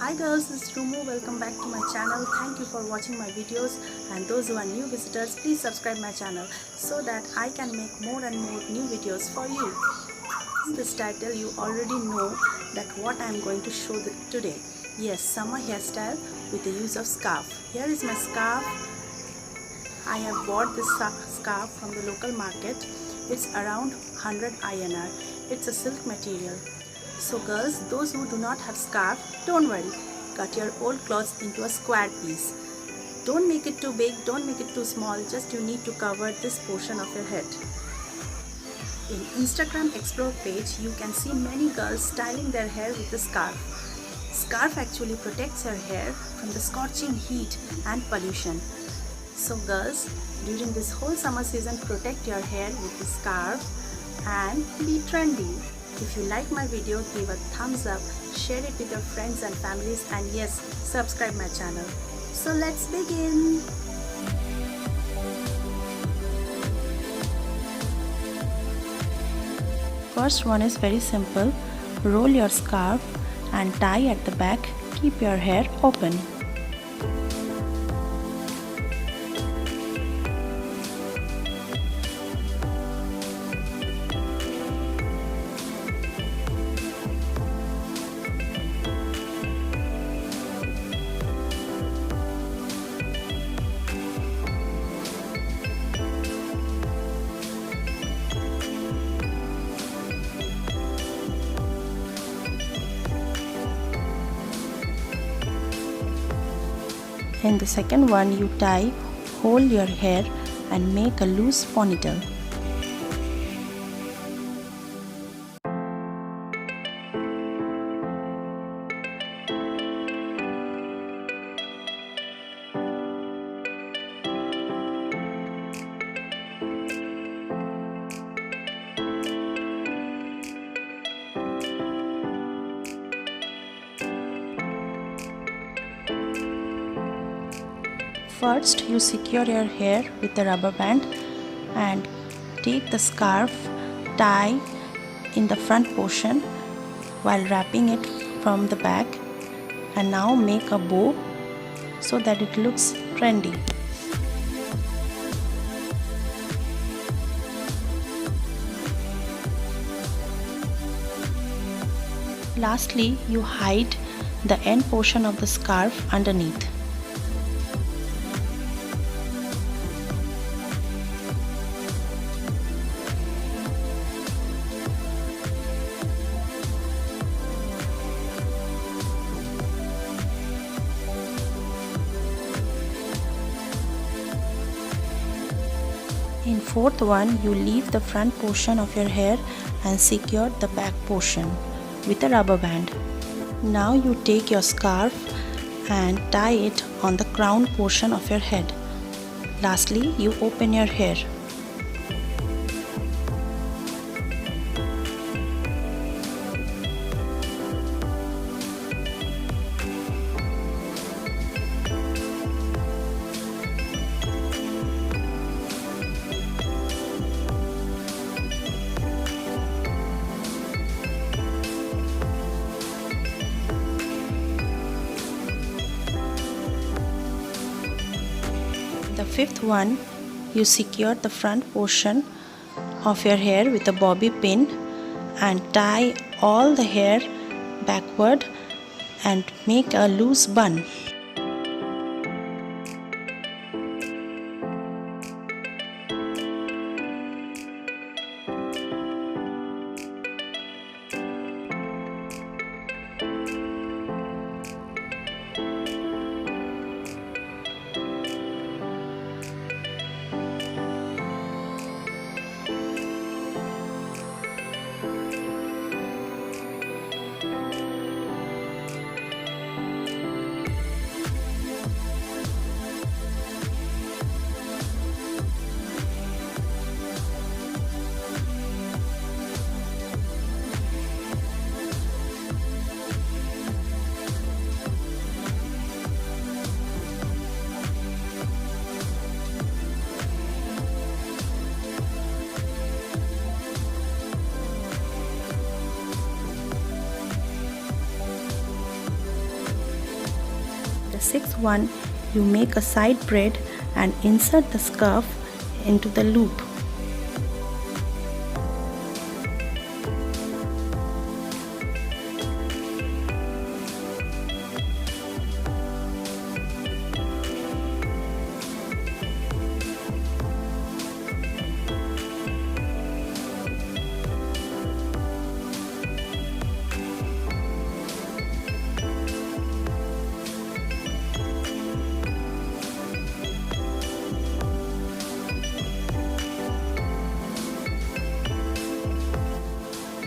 Hi girls, this is Rumu. Welcome back to my channel. Thank you for watching my videos, and those who are new visitors, please subscribe my channel so that I can make more and more new videos for you. In this title you already know that what I am going to show today. Yes, summer hairstyle with the use of scarf. Here is my scarf. I have bought this scarf from the local market. It's around 100 INR. It's a silk material. So girls, those who do not have scarf, don't worry. Cut your old clothes into a square piece. Don't make it too big, don't make it too small, just you need to cover this portion of your head. In Instagram Explore page, you can see many girls styling their hair with a scarf. Scarf actually protects your hair from the scorching heat and pollution. So girls, during this whole summer season, protect your hair with the scarf and be trendy. If you like my video, give a thumbs up, share it with your friends and families, and yes, subscribe my channel. So let's begin. First one is very simple. Roll your scarf and tie at the back. Keep your hair open. In the second one, you tie, hold your hair and make a loose ponytail. First, you secure your hair with a rubber band and take the scarf, tie in the front portion while wrapping it from the back, and now make a bow so that it looks trendy. Lastly, you hide the end portion of the scarf underneath. In fourth one, you leave the front portion of your hair and secure the back portion with a rubber band. Now you take your scarf and tie it on the crown portion of your head. Lastly, you open your hair. The fifth one, you secure the front portion of your hair with a bobby pin and tie all the hair backward and make a loose bun. the sixth one, you make a side braid and insert the scarf into the loop.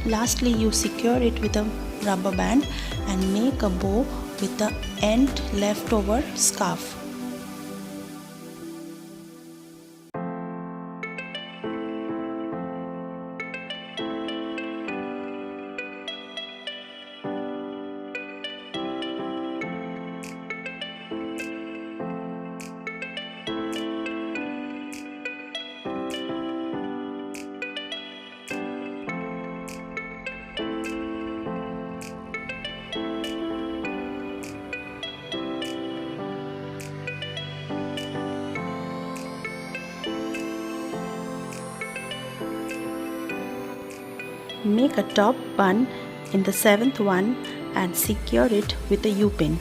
Lastly, you secure it with a rubber band and make a bow with the end leftover scarf. Make a top bun in the seventh one and secure it with a U-pin.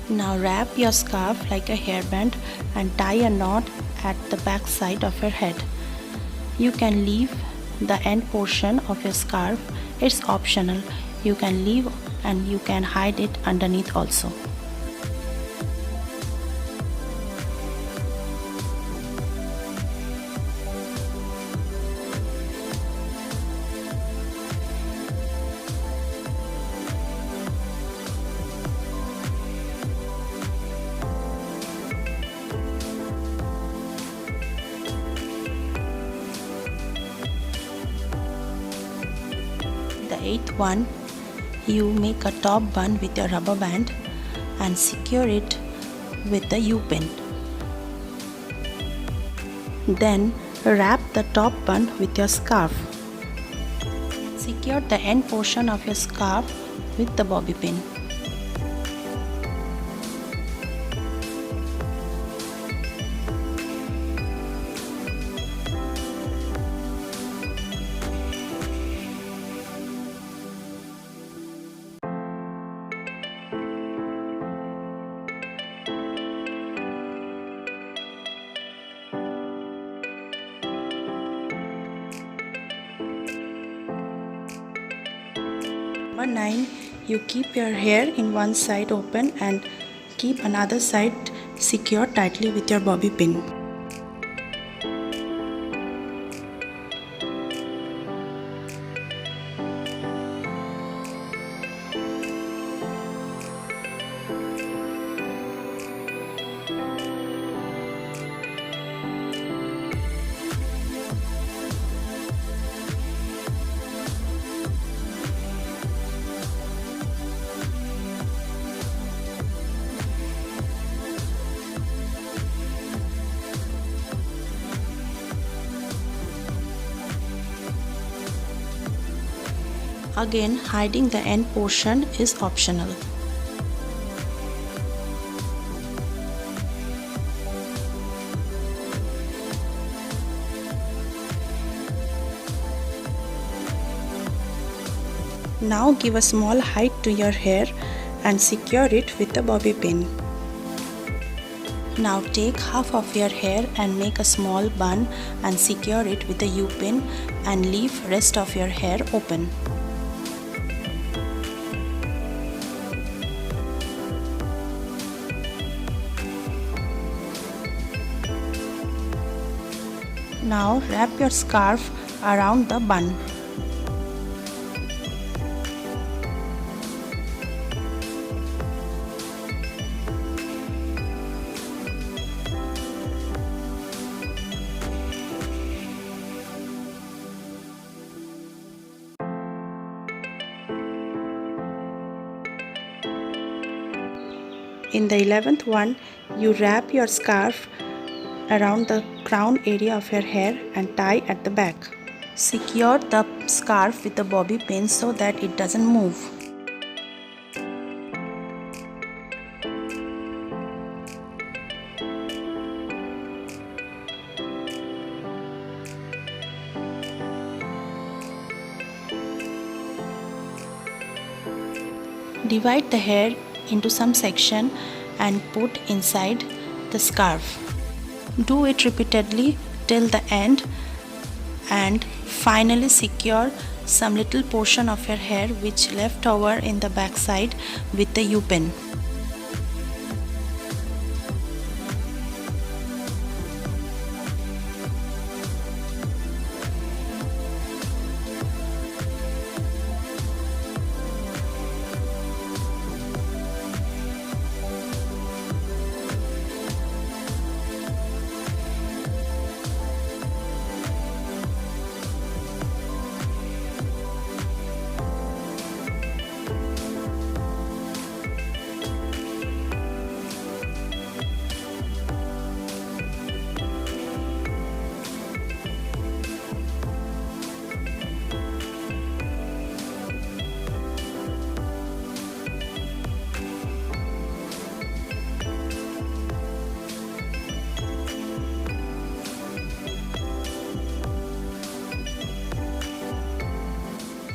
Now wrap your scarf like a hairband and tie a knot at the back side of your head. You can leave the end portion of your scarf, it's optional. You can leave and you can hide it underneath also. The eighth one, you make a top bun with your rubber band and secure it with the U-pin. Then wrap the top bun with your scarf. Secure the end portion of your scarf with the bobby pin. Number 9, you keep your hair in one side open and keep another side secured tightly with your bobby pin. Again, hiding the end portion is optional. Now give a small height to your hair and secure it with a bobby pin. Now take half of your hair and make a small bun and secure it with a U-pin and leave rest of your hair open. Now wrap your scarf around the bun. In the 11th one, you wrap your scarf around the crown area of your hair and tie at the back. Secure the scarf with the bobby pin so that it doesn't move. Divide the hair into some section and put inside the scarf. Do it repeatedly till the end and finally secure some little portion of your hair which left over in the back side with the U-pin.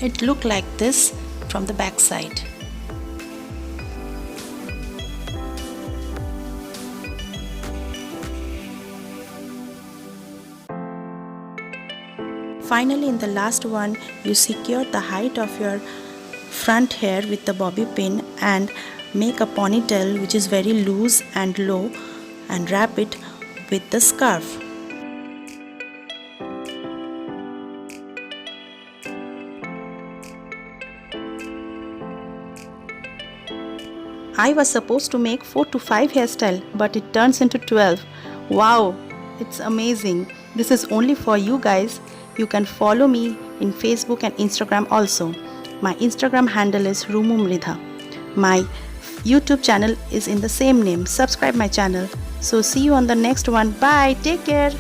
It looked like this from the back side. Finally, in the last one, you secure the height of your front hair with the bobby pin and make a ponytail which is very loose and low and wrap it with the scarf. I was supposed to make 4 to 5 hairstyle, but it turns into 12. Wow, it's amazing. This is only for you guys. You can follow me in Facebook and Instagram also. My Instagram handle is Rumumridha. My YouTube channel is in the same name. Subscribe my channel. So see you on the next one. Bye. Take care.